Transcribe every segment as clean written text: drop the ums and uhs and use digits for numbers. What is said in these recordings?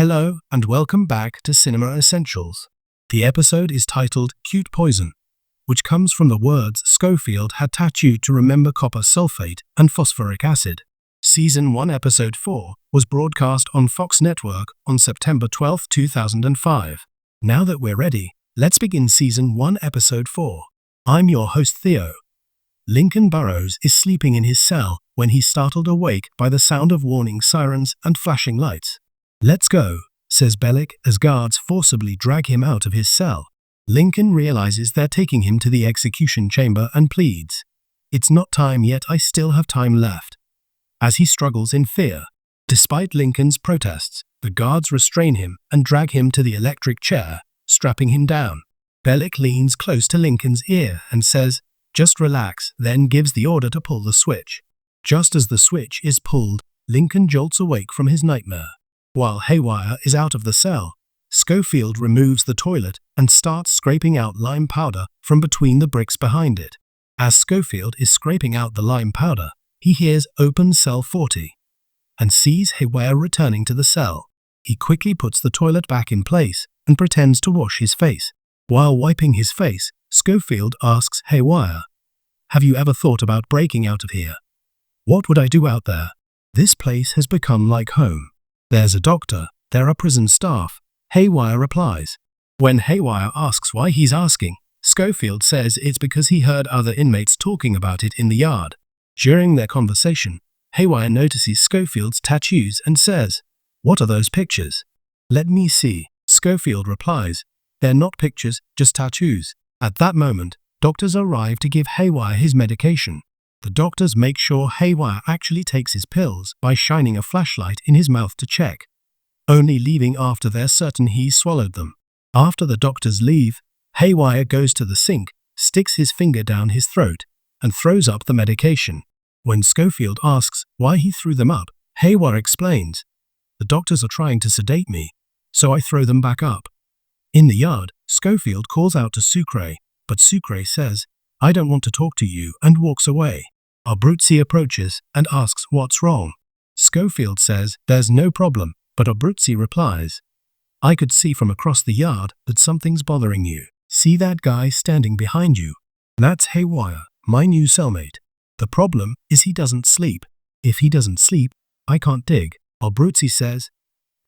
Hello and welcome back to Cinema Essentials. The episode is titled Cute Poison, which comes from the words Schofield had tattooed to remember copper sulfate and phosphoric acid. Season 1 Episode 4 was broadcast on Fox Network on September 12, 2005. Now that we're ready, let's begin Season 1 Episode 4. I'm your host Theo. Lincoln Burrows is sleeping in his cell when he's startled awake by the sound of warning sirens and flashing lights. "Let's go," says Bellick as guards forcibly drag him out of his cell. Lincoln realizes they're taking him to the execution chamber and pleads, "It's not time yet, I still have time left," as he struggles in fear. Despite Lincoln's protests, the guards restrain him and drag him to the electric chair, strapping him down. Bellick leans close to Lincoln's ear and says, "Just relax," then gives the order to pull the switch. Just as the switch is pulled, Lincoln jolts awake from his nightmare. While Haywire is out of the cell, Schofield removes the toilet and starts scraping out lime powder from between the bricks behind it. As Schofield is scraping out the lime powder, he hears "Open Cell 40" and sees Haywire returning to the cell. He quickly puts the toilet back in place and pretends to wash his face. While wiping his face, Schofield asks Haywire, "Have you ever thought about breaking out of here?" "What would I do out there? This place has become like home. There's a doctor, there are prison staff," Haywire replies. When Haywire asks why he's asking, Schofield says it's because he heard other inmates talking about it in the yard. During their conversation, Haywire notices Schofield's tattoos and says, "What are those pictures?" "Let me see," Schofield replies. "They're not pictures, just tattoos." At that moment, doctors arrive to give Haywire his medication. The doctors make sure Haywire actually takes his pills by shining a flashlight in his mouth to check, only leaving after they're certain he's swallowed them. After the doctors leave, Haywire goes to the sink, sticks his finger down his throat, and throws up the medication. When Schofield asks why he threw them up, Haywire explains, "The doctors are trying to sedate me, so I throw them back up." In the yard, Schofield calls out to Sucre, but Sucre says, "I don't want to talk to you," and walks away. Abruzzi approaches and asks what's wrong. Schofield says there's no problem, but Abruzzi replies, "I could see from across the yard that something's bothering you. See that guy standing behind you? That's Haywire, my new cellmate. The problem is he doesn't sleep. If he doesn't sleep, I can't dig." Abruzzi says,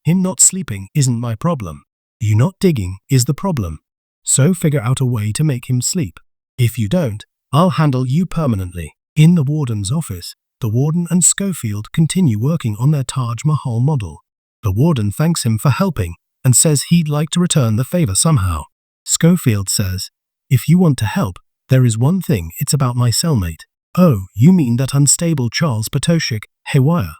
"Him not sleeping isn't my problem. You not digging is the problem. So figure out a way to make him sleep. If you don't, I'll handle you permanently." In the warden's office, the warden and Schofield continue working on their Taj Mahal model. The warden thanks him for helping and says he'd like to return the favor somehow. Schofield says, "If you want to help, there is one thing, it's about my cellmate." "Oh, you mean that unstable Charles Patoshik, Haywire?"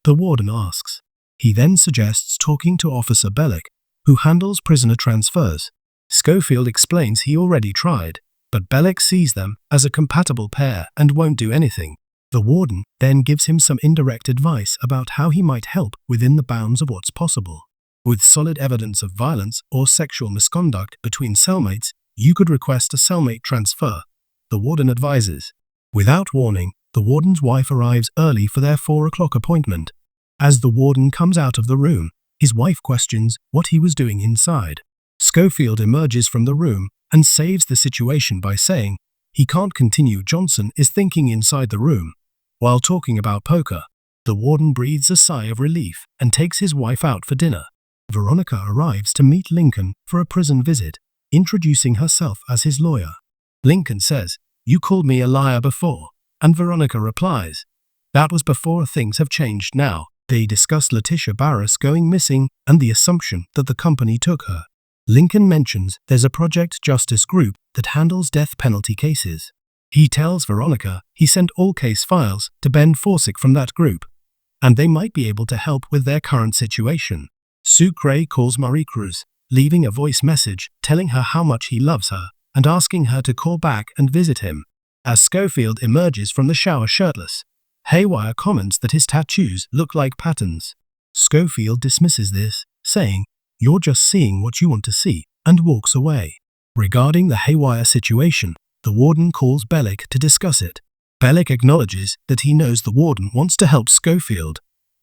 the warden asks. He then suggests talking to Officer Bellick, who handles prisoner transfers. Schofield explains he already tried, but Bellick sees them as a compatible pair and won't do anything. The warden then gives him some indirect advice about how he might help within the bounds of what's possible. With solid evidence of violence or sexual misconduct between cellmates, you could request a cellmate transfer, the warden advises. Without warning, the warden's wife arrives early for their 4 o'clock appointment. As the warden comes out of the room, his wife questions what he was doing inside. Schofield emerges from the room and saves the situation by saying, "He can't continue, Johnson is thinking inside the room." While talking about poker, the warden breathes a sigh of relief and takes his wife out for dinner. Veronica arrives to meet Lincoln for a prison visit, introducing herself as his lawyer. Lincoln says, "You called me a liar before," and Veronica replies, "That was before, things have changed now." They discuss Letitia Barris going missing and the assumption that the company took her. Lincoln mentions there's a Project Justice group that handles death penalty cases. He tells Veronica he sent all case files to Ben Forsick from that group, and they might be able to help with their current situation. Sucre calls Marie Cruz, leaving a voice message telling her how much he loves her and asking her to call back and visit him. As Schofield emerges from the shower shirtless, Haywire comments that his tattoos look like patterns. Schofield dismisses this, saying, "You're just seeing what you want to see," and walks away. Regarding the Haywire situation, the warden calls Bellick to discuss it. Bellick acknowledges that he knows the warden wants to help Schofield,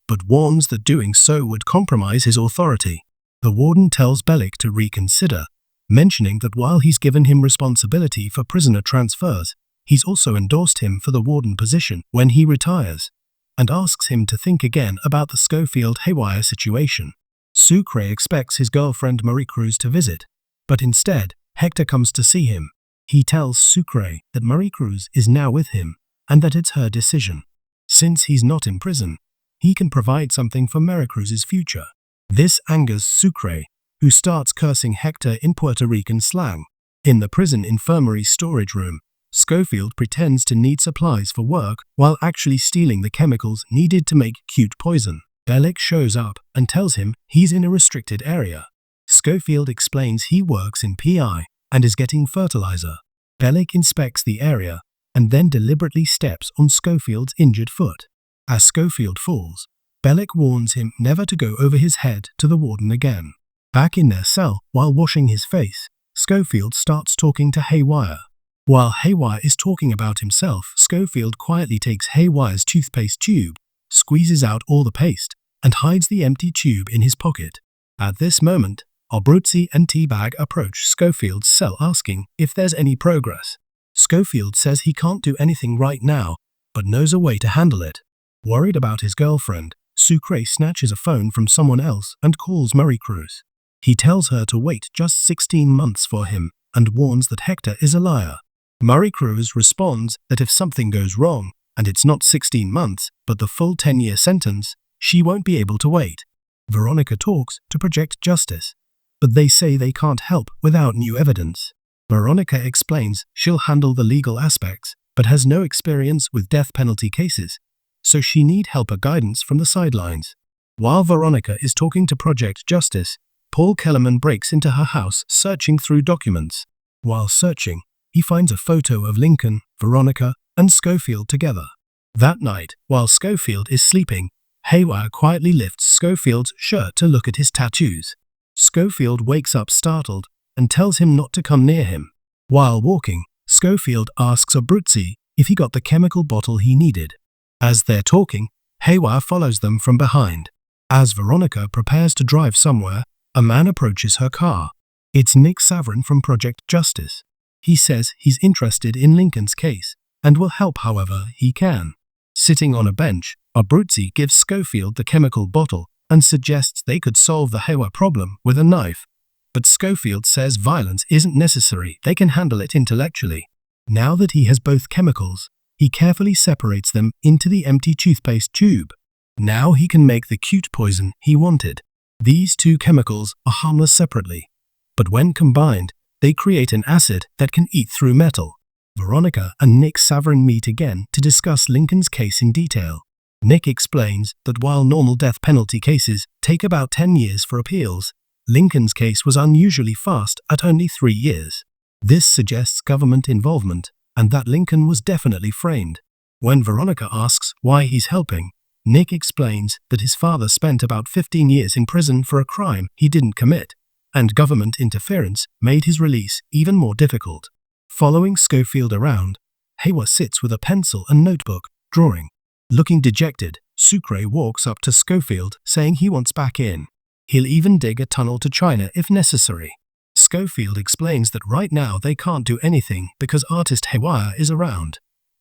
but warns that doing so would compromise his authority. The warden tells Bellick to reconsider, mentioning that while he's given him responsibility for prisoner transfers, he's also endorsed him for the warden position when he retires, and asks him to think again about the Schofield-Haywire situation. Sucre expects his girlfriend Marie-Cruz to visit, but instead, Hector comes to see him. He tells Sucre that Marie-Cruz is now with him, and that it's her decision. Since he's not in prison, he can provide something for Marie-Cruz's future. This angers Sucre, who starts cursing Hector in Puerto Rican slang. In the prison infirmary storage room, Schofield pretends to need supplies for work while actually stealing the chemicals needed to make cute poison. Bellick shows up and tells him he's in a restricted area. Schofield explains he works in PI and is getting fertilizer. Bellick inspects the area and then deliberately steps on Schofield's injured foot. As Schofield falls, Bellick warns him never to go over his head to the warden again. Back in their cell, while washing his face, Schofield starts talking to Haywire. While Haywire is talking about himself, Schofield quietly takes Haywire's toothpaste tube, squeezes out all the paste, and hides the empty tube in his pocket. At this moment, Abruzzi and Teabag approach Schofield's cell asking if there's any progress. Schofield says he can't do anything right now, but knows a way to handle it. Worried about his girlfriend, Sucre snatches a phone from someone else and calls Marie-Cruz. He tells her to wait just 16 months for him and warns that Hector is a liar. Marie-Cruz responds that if something goes wrong, and it's not 16 months, but the full 10-year sentence, she won't be able to wait. Veronica talks to Project Justice, but they say they can't help without new evidence. Veronica explains she'll handle the legal aspects, but has no experience with death penalty cases, so she need help or guidance from the sidelines. While Veronica is talking to Project Justice, Paul Kellerman breaks into her house searching through documents. While searching, he finds a photo of Lincoln, Veronica, and Schofield together. That night, while Schofield is sleeping, Haywire quietly lifts Schofield's shirt to look at his tattoos. Schofield wakes up startled and tells him not to come near him. While walking, Schofield asks Abruzzi if he got the chemical bottle he needed. As they're talking, Haywire follows them from behind. As Veronica prepares to drive somewhere, a man approaches her car. It's Nick Savran from Project Justice. He says he's interested in Lincoln's case and will help however he can. Sitting on a bench, Abruzzi gives Schofield the chemical bottle and suggests they could solve the Haywire problem with a knife. But Schofield says violence isn't necessary, they can handle it intellectually. Now that he has both chemicals, he carefully separates them into the empty toothpaste tube. Now he can make the cute poison he wanted. These two chemicals are harmless separately, but when combined, they create an acid that can eat through metal. Veronica and Nick Savran meet again to discuss Lincoln's case in detail. Nick explains that while normal death penalty cases take about 10 years for appeals, Lincoln's case was unusually fast at only 3 years. This suggests government involvement, and that Lincoln was definitely framed. When Veronica asks why he's helping, Nick explains that his father spent about 15 years in prison for a crime he didn't commit, and government interference made his release even more difficult. Following Schofield around, Haywire sits with a pencil and notebook, drawing. Looking dejected, Sucre walks up to Schofield, saying he wants back in. He'll even dig a tunnel to China if necessary. Schofield explains that right now they can't do anything because artist Haywire is around,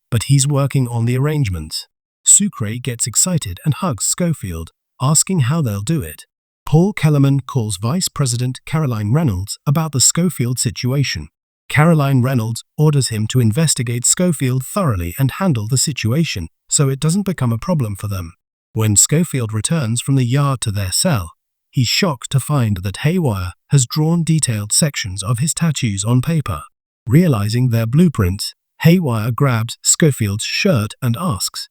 but he's working on the arrangements. Sucre gets excited and hugs Schofield, asking how they'll do it. Paul Kellerman calls Vice President Caroline Reynolds about the Schofield situation. Caroline Reynolds orders him to investigate Schofield thoroughly and handle the situation so it doesn't become a problem for them. When Schofield returns from the yard to their cell, he's shocked to find that Haywire has drawn detailed sections of his tattoos on paper. Realizing their blueprints, Haywire grabs Schofield's shirt and asks,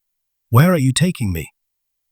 "Where are you taking me?"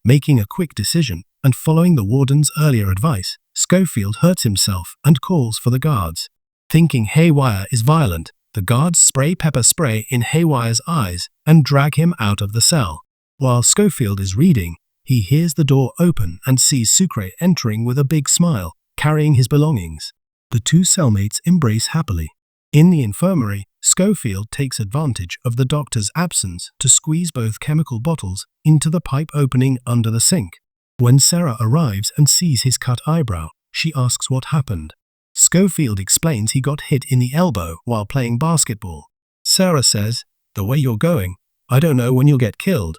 Making a quick decision and following the warden's earlier advice, Schofield hurts himself and calls for the guards. Thinking Haywire is violent, the guards spray pepper spray in Haywire's eyes and drag him out of the cell. While Schofield is reading, he hears the door open and sees Sucre entering with a big smile, carrying his belongings. The two cellmates embrace happily. In the infirmary, Schofield takes advantage of the doctor's absence to squeeze both chemical bottles into the pipe opening under the sink. When Sarah arrives and sees his cut eyebrow, she asks what happened. Schofield explains he got hit in the elbow while playing basketball. Sarah says, "The way you're going, I don't know when you'll get killed."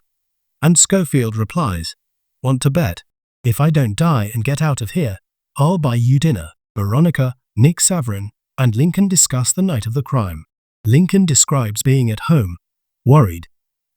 And Schofield replies, "Want to bet? If I don't die and get out of here, I'll buy you dinner." Veronica, Nick Saverin, and Lincoln discuss the night of the crime. Lincoln describes being at home, worried,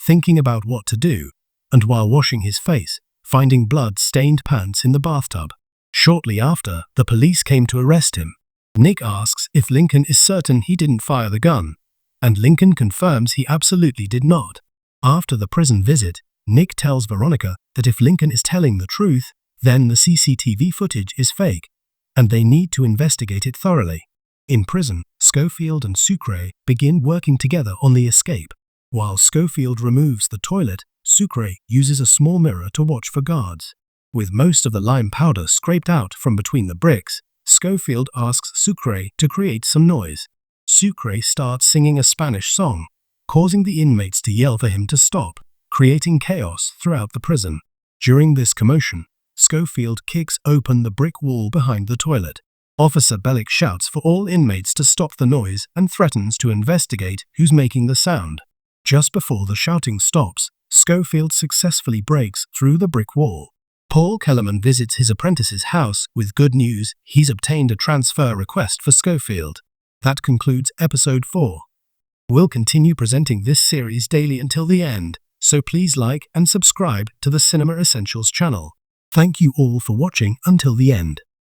thinking about what to do, and while washing his face, finding blood-stained pants in the bathtub. Shortly after, the police came to arrest him. Nick asks if Lincoln is certain he didn't fire the gun, and Lincoln confirms he absolutely did not. After the prison visit, Nick tells Veronica that if Lincoln is telling the truth, then the CCTV footage is fake, and they need to investigate it thoroughly. In prison, Schofield and Sucre begin working together on the escape. While Schofield removes the toilet, Sucre uses a small mirror to watch for guards. With most of the lime powder scraped out from between the bricks, Schofield asks Sucre to create some noise. Sucre starts singing a Spanish song, causing the inmates to yell for him to stop, creating chaos throughout the prison. During this commotion, Schofield kicks open the brick wall behind the toilet. Officer Bellick shouts for all inmates to stop the noise and threatens to investigate who's making the sound. Just before the shouting stops, Schofield successfully breaks through the brick wall. Paul Kellerman visits his apprentice's house with good news: he's obtained a transfer request for Schofield. That concludes episode 4. We'll continue presenting this series daily until the end, so please like and subscribe to the Cinema Essentials channel. Thank you all for watching until the end.